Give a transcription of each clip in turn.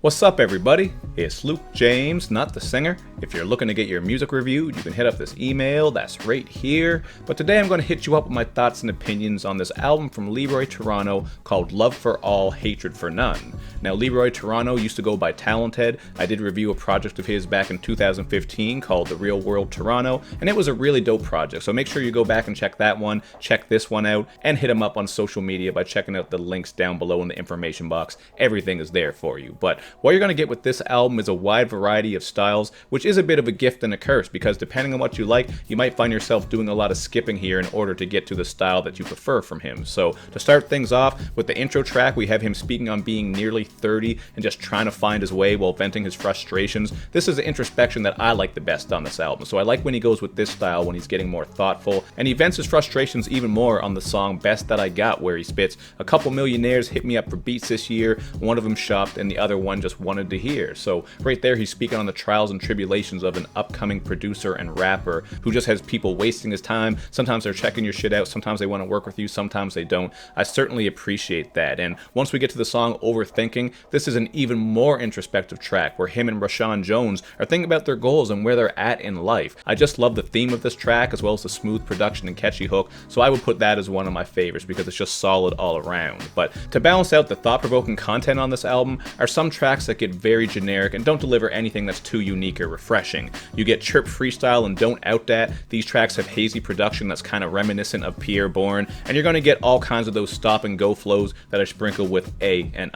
What's up, everybody? It's Luke James, not the singer. If you're looking to get your music reviewed, you can hit up this email that's right here. But today I'm going to hit you up with my thoughts and opinions on this album from Leroy Torawno called Love for All, Hatred for None. Now, Leroy Torawno used to go by Talented. I did review a project of his back in 2015 called The Real World Toronto, and it was a really dope project. So make sure you go back and check that one, check this one out, and hit him up on social media by checking out the links down below in the information box. Everything is there for you. But what you're going to get with this album is a wide variety of styles, which is a bit of a gift and a curse, because depending on what you like, you might find yourself doing a lot of skipping here in order to get to the style that you prefer from him. So to start things off with the intro track, we have him speaking on being nearly 30 and just trying to find his way while venting his frustrations. This is the introspection that I like the best on this album. So I like when he goes with this style, when he's getting more thoughtful, and he vents his frustrations even more on the song Best That I Got, where he spits, "A couple millionaires hit me up for beats this year, one of them shopped and the other one just wanted to hear." So right there, he's speaking on the trials and tribulations of an upcoming producer and rapper who just has people wasting his time. Sometimes they're checking your shit out, sometimes they want to work with you, sometimes they don't. I certainly appreciate that. And once we get to the song Overthinking, this is an even more introspective track where him and Rashawn Jones are thinking about their goals and where they're at in life. I just love the theme of this track as well as the smooth production and catchy hook, so I would put that as one of my favorites because it's just solid all around. But to balance out the thought-provoking content on this album are some tracks that get very generic and don't deliver anything that's too unique or refreshing. You get Chirp Freestyle and Don't Out That. These tracks have hazy production that's kind of reminiscent of Pierre Bourne, and you're going to get all kinds of those stop and go flows that are sprinkled with A and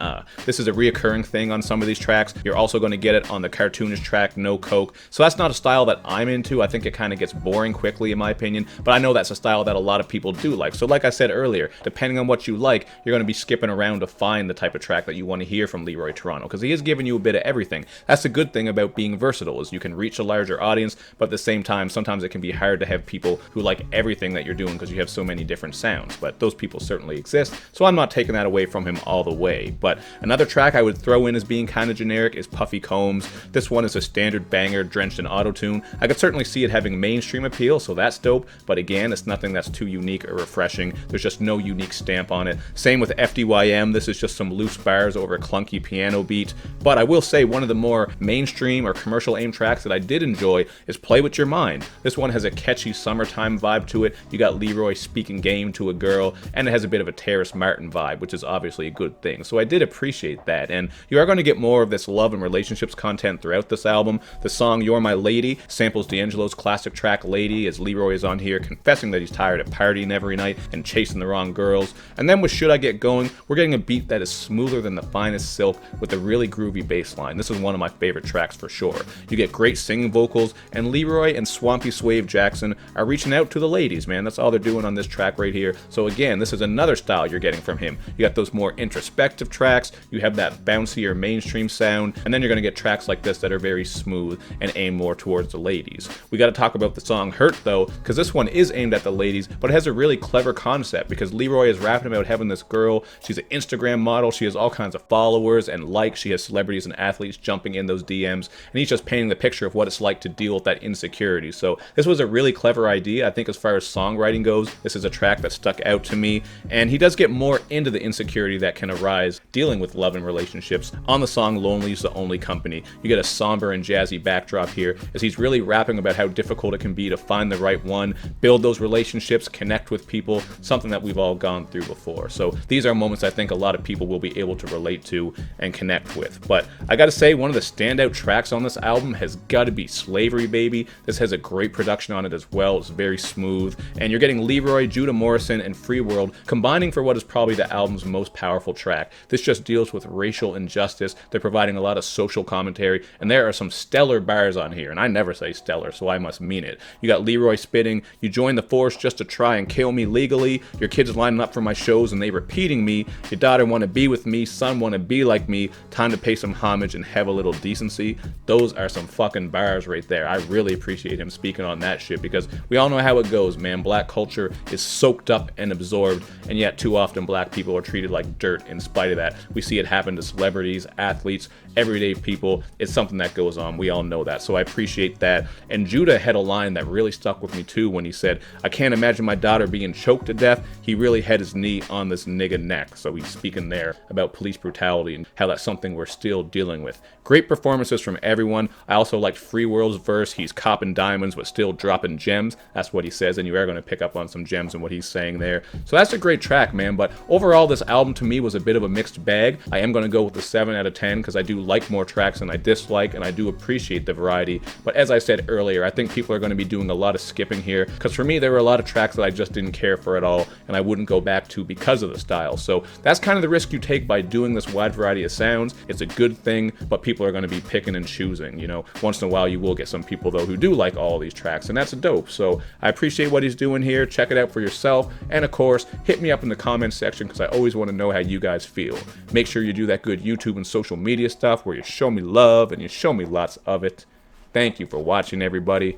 This is a reoccurring thing on some of these tracks. You're also going to get it on the cartoonish track No Coke. So that's not a style that I'm into. I think it kind of gets boring quickly in my opinion, but I know that's a style that a lot of people do like. So like I said earlier, depending on what you like, you're going to be skipping around to find the type of track that you want to hear from Leroy Torawno, because he is giving you a bit of everything. That's the good thing about being versatile, is you can reach a larger audience, but at the same time, sometimes it can be hard to have people who like everything that you're doing because you have so many different sounds. But those people certainly exist, so I'm not taking that away from him all the way. But another track I would throw in as being kind of generic is Puffy Combs. This one is a standard banger drenched in auto-tune. I could certainly see it having mainstream appeal, so that's dope, but again, it's nothing that's too unique or refreshing. There's just no unique stamp on it. Same with Fdym. This is just some loose bars over a clunky piano beat. But I will say one of the more mainstream or commercial aim tracks that I did enjoy is Play With Your Mind. This one has a catchy summertime vibe to it. You got Leroy speaking game to a girl, and it has a bit of a Terrace Martin vibe, which is obviously a good thing. So I did appreciate that, and you are going to get more of this love and relationships content throughout this album. The song You're My Lady samples D'Angelo's classic track Lady, as Leroy is on here confessing that he's tired of partying every night and chasing the wrong girls. And then with Should I Get Going, we're getting a beat that is smoother than the finest silk with a really groovy bass line. This is one of my favorite tracks for sure. You get great singing vocals, and Leroy and Swampy Swave Jackson are reaching out to the ladies, man. That's all they're doing on this track right here. So again, this is another style you're getting from him. You got those more introspective tracks, you have that bouncier mainstream sound, and then you're going to get tracks like this that are very smooth and aim more towards the ladies. We got to talk about the song Hurt though, because this one is aimed at the ladies, but it has a really clever concept because Leroy is rapping about having this girl. She's an Instagram model, she has all kinds of followers and likes, she has celebrities and athletes jumping in those DMs, and he's just painting the picture of what it's like to deal with that insecurity. So this was a really clever idea. I think as far as songwriting goes, this is a track that stuck out to me, and he does get more into the insecurity that can arise dealing with love and relationships on the song Lonely's the Only Company. You get a somber and jazzy backdrop here as he's really rapping about how difficult it can be to find the right one, build those relationships, connect with people, something that we've all gone through before. So these are moments I think a lot of people will be able to relate to and connect with. But I gotta say, one of the standout tracks on this album has gotta be Slavery Baby. This has a great production on it as well. It's very smooth, and you're getting Leroy, Judah Morrison, and Free World combining for what is probably the album's most powerful track. This just deals with racial injustice. They're providing a lot of social commentary, and there are some stellar bars on here, and I never say stellar, so I must mean it. You got Leroy spitting, "You joined the force just to try and kill me legally. Your kids lining up for my shows and they repeating me. Your daughter want to be with me, son want to be like me. Time to pay some homage and have a little decency." Those are some fucking bars right there. I really appreciate him speaking on that shit, because we all know how it goes, man. Black culture is soaked up and absorbed, and yet too often black people are treated like dirt in spite of that. We see it happen to celebrities, athletes, everyday people. It's something that goes on. We all know that. So I appreciate that. And Judah had a line that really stuck with me too when he said, "I can't imagine my daughter being choked to death." He really had his knee on this nigga neck. So he's speaking there about police brutality and how that's something we're still dealing with. Great performances from everyone. I also liked Free World's verse. He's copping diamonds but still dropping gems. That's what he says, and you are going to pick up on some gems in what he's saying there. So that's a great track, man. But overall, this album to me was a bit of a mixed bag. I am going to go with the 7 out of 10 because I do like more tracks than I dislike, and I do appreciate the variety. But as I said earlier, I think people are going to be doing a lot of skipping here, because for me there were a lot of tracks that I just didn't care for at all, and I wouldn't go back to because of the style. So that's kind of the risk you take by doing this wide variety of sounds. It's a good thing, but people are going to be picking and choosing. You know, once in a while you will get some people though who do like all these tracks, and that's dope. So I appreciate what he's doing here. Check it out for yourself, and of course hit me up in the comment section because I always want to know how you guys feel. Make sure you do that good YouTube and social media stuff where you show me love and you show me lots of it. Thank you for watching, everybody.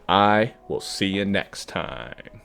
I will see you next time.